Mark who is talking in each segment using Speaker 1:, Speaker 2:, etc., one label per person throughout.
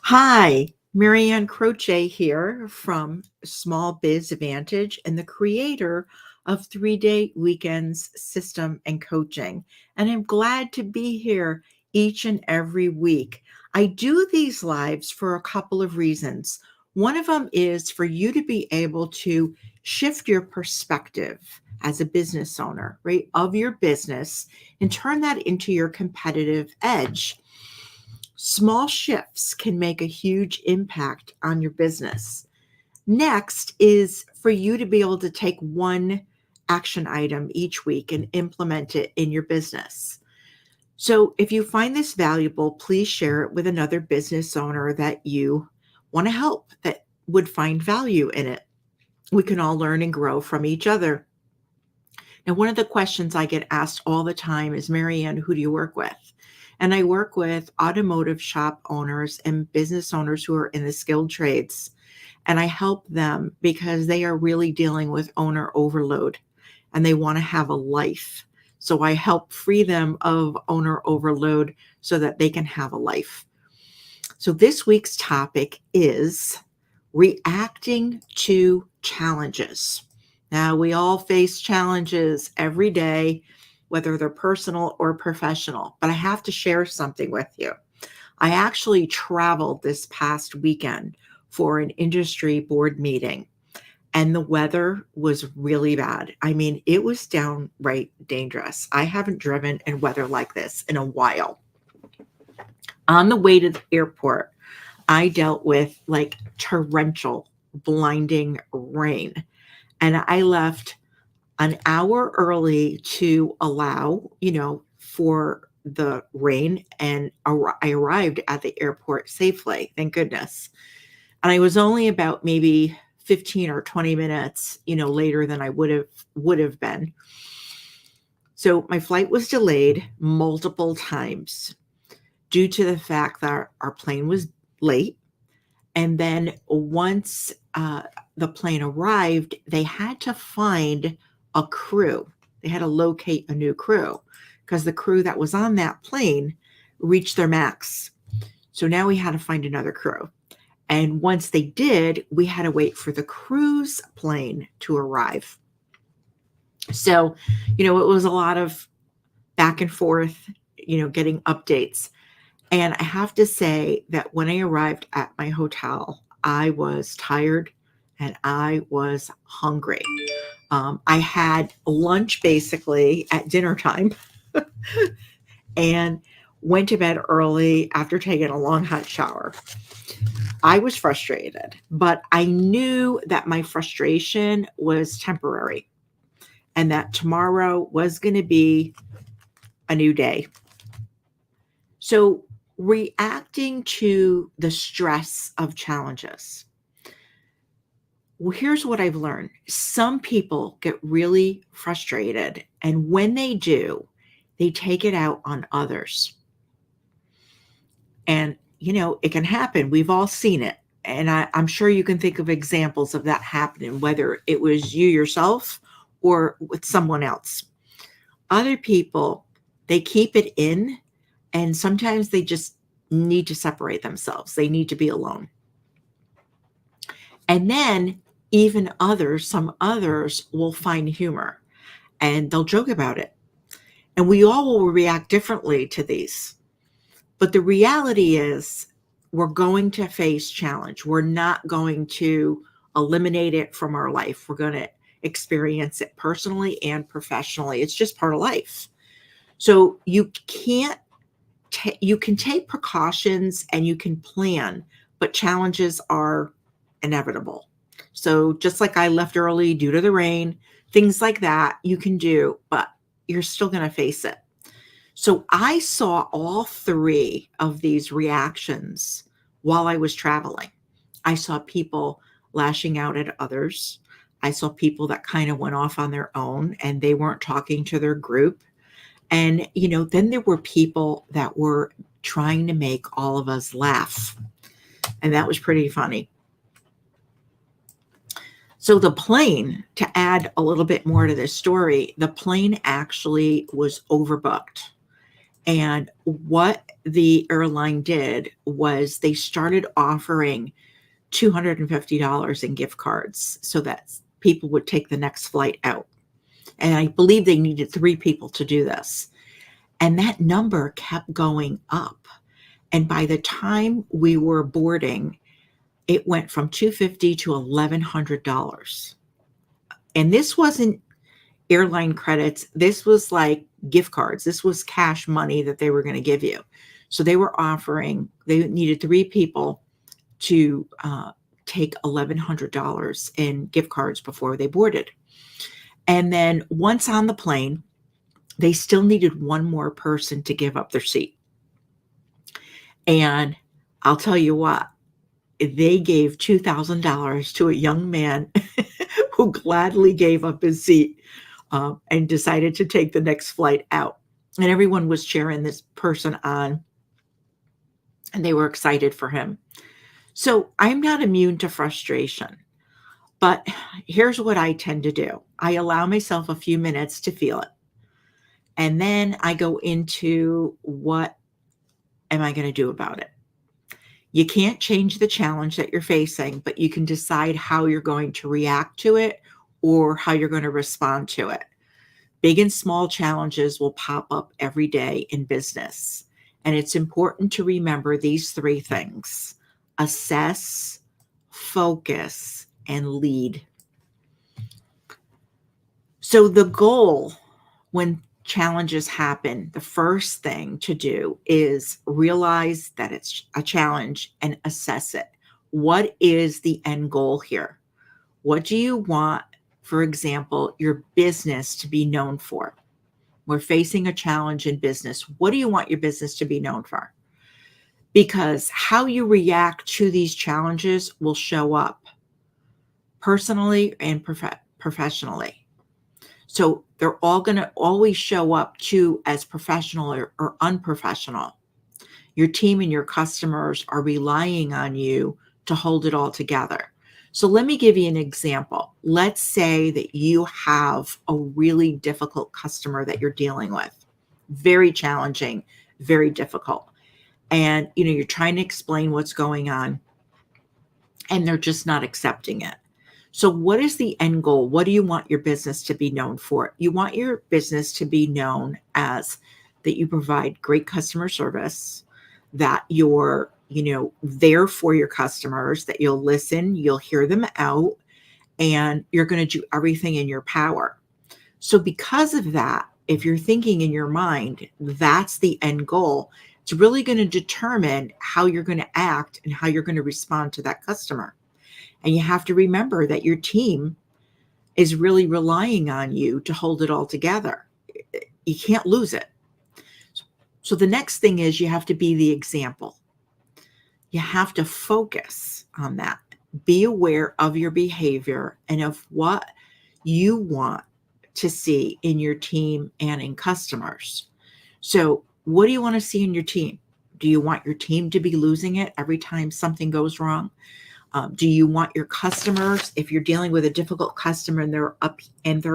Speaker 1: Hi, Marianne Croce here from Small Biz Advantage and the creator of 3 Day Weekends System and Coaching. And I'm glad to be here each and every week. I do these lives for a couple of reasons. One of them is for you to be able to shift your perspective as a business owner, right, of your business and turn that into your competitive edge. Small shifts can make a huge impact on your business. Next is for you to be able to take one action item each week and implement it in your business. So, if you find this valuable, please share it with another business owner that you want to help that would find value in it. We can all learn and grow from each other. Now, one of the questions I get asked all the time is, Marianne, who do you work with? And I work with automotive shop owners and business owners who are in the skilled trades. And I help them because they are really dealing with owner overload and they want to have a life. So I help free them of owner overload so that they can have a life. So this week's topic is reacting to challenges. Now, we all face challenges every day, whether they're personal or professional, but I have to share something with you. I actually traveled this past weekend for an industry board meeting, and the weather was really bad. I mean, it was downright dangerous. I haven't driven in weather like this in a while. On the way to the airport, I dealt with like torrential, blinding rain. And I left an hour early to allow, for the rain. And I arrived at the airport safely, thank goodness. And I was only about maybe 15 or 20 minutes, later than I would have been. So my flight was delayed multiple times due to the fact that our plane was late. And then once the plane arrived, they had to find a crew. They had to locate a new crew because the crew that was on that plane reached their max. So now we had to find another crew. And once they did, we had to wait for the crew's plane to arrive. So, it was a lot of back and forth, getting updates. And I have to say that when I arrived at my hotel, I was tired and I was hungry. I had lunch basically at dinner time and went to bed early after taking a long hot shower. I was frustrated, but I knew that my frustration was temporary and that tomorrow was going to be a new day. So, reacting to the stress of challenges. Well, here's what I've learned. Some people get really frustrated, and when they do, they take it out on others. And, it can happen. We've all seen it. And I'm sure you can think of examples of that happening, whether it was you yourself or with someone else. Other people, they keep it in, and sometimes they just need to separate themselves. They need to be alone. And then even some others will find humor and they'll joke about it. And we all will react differently to these. But the reality is we're going to face challenge. We're not going to eliminate it from our life. We're going to experience it personally and professionally. It's just part of life. So you can take precautions and you can plan, but challenges are inevitable. So just like I left early due to the rain, things like that you can do, but you're still going to face it. So I saw all three of these reactions while I was traveling. I saw people lashing out at others. I saw people that kind of went off on their own and they weren't talking to their group. And, then there were people that were trying to make all of us laugh. And that was pretty funny. So the plane, to add a little bit more to this story, the plane actually was overbooked. And what the airline did was they started offering $250 in gift cards so that people would take the next flight out. And I believe they needed 3 people to do this. And that number kept going up. And by the time we were boarding, it went from $250 to $1,100. And this wasn't airline credits. This was like gift cards. This was cash money that they were going to give you. So they were offering, they needed 3 people to take $1,100 in gift cards before they boarded. And then once on the plane, they still needed one more person to give up their seat. And I'll tell you what, they gave $2,000 to a young man who gladly gave up his seat and decided to take the next flight out. And everyone was cheering this person on, and they were excited for him. So I'm not immune to frustration, but here's what I tend to do. I allow myself a few minutes to feel it. And then I go into what am I going to do about it? You can't change the challenge that you're facing, but you can decide how you're going to react to it or how you're going to respond to it. Big and small challenges will pop up every day in business. And it's important to remember these 3 things: assess, focus, and lead. So the goal when challenges happen, the first thing to do is realize that it's a challenge and assess it. What is the end goal here? What do you want, for example, your business to be known for? We're facing a challenge in business. What do you want your business to be known for? Because how you react to these challenges will show up personally and professionally. So they're all going to always show up too as professional or unprofessional. Your team and your customers are relying on you to hold it all together. So let me give you an example. Let's say that you have a really difficult customer that you're dealing with. Very challenging, very difficult. And you're trying to explain what's going on and they're just not accepting it. So what is the end goal? What do you want your business to be known for? You want your business to be known as that you provide great customer service, that you're, there for your customers, that you'll listen, you'll hear them out, and you're going to do everything in your power. So because of that, if you're thinking in your mind, that's the end goal, it's really going to determine how you're going to act and how you're going to respond to that customer. And you have to remember that your team is really relying on you to hold it all together. You can't lose it. So the next thing is you have to be the example. You have to focus on that. Be aware of your behavior and of what you want to see in your team and in customers. So what do you want to see in your team? Do you want your team to be losing it every time something goes wrong? Do you want your customers, if you're dealing with a difficult customer and they're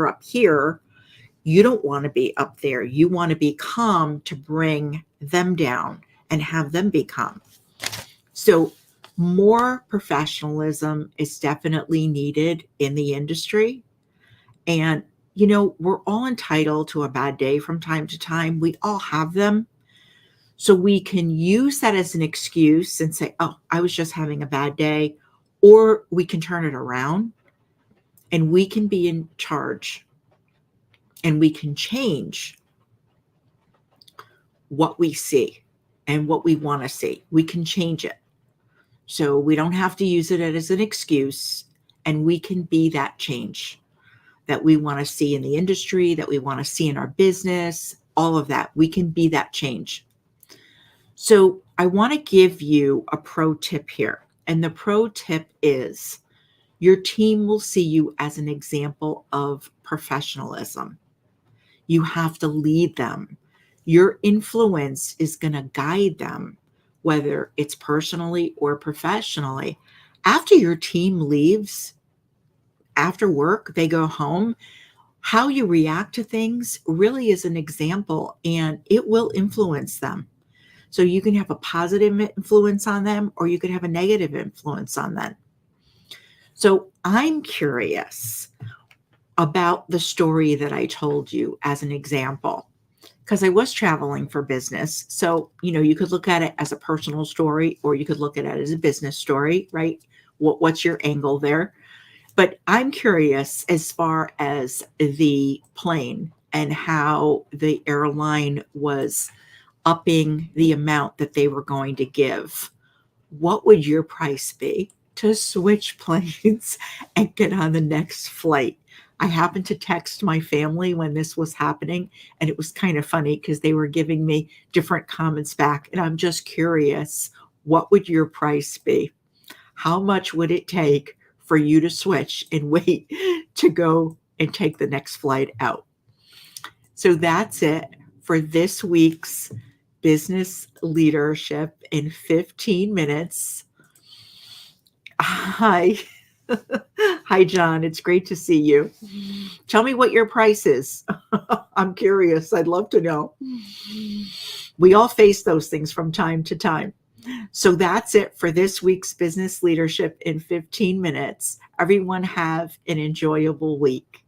Speaker 1: up here, you don't want to be up there. You want to be calm to bring them down and have them be calm. So more professionalism is definitely needed in the industry. And, we're all entitled to a bad day from time to time. We all have them. So we can use that as an excuse and say, oh, I was just having a bad day. Or we can turn it around and we can be in charge and we can change what we see and what we want to see. We can change it. So we don't have to use it as an excuse, and we can be that change that we want to see in the industry, that we want to see in our business, all of that. We can be that change. So I want to give you a pro tip here. And the pro tip is your team will see you as an example of professionalism. You have to lead them. Your influence is going to guide them, whether it's personally or professionally. After your team leaves, after work, they go home, How you react to things really is an example, and it will influence them. So you can have a positive influence on them, or you could have a negative influence on them. So I'm curious about the story that I told you as an example, because I was traveling for business. So, you could look at it as a personal story, or you could look at it as a business story, right? What's your angle there? But I'm curious as far as the plane and how the airline was upping the amount that they were going to give. What would your price be to switch planes and get on the next flight? I happened to text my family when this was happening, and it was kind of funny because they were giving me different comments back. And I'm just curious, what would your price be? How much would it take for you to switch and wait to go and take the next flight out? So that's it for this week's Business Leadership in 15 Minutes. Hi. Hi, John. It's great to see you. Tell me what your price is. I'm curious. I'd love to know. We all face those things from time to time. So that's it for this week's Business Leadership in 15 Minutes. Everyone have an enjoyable week.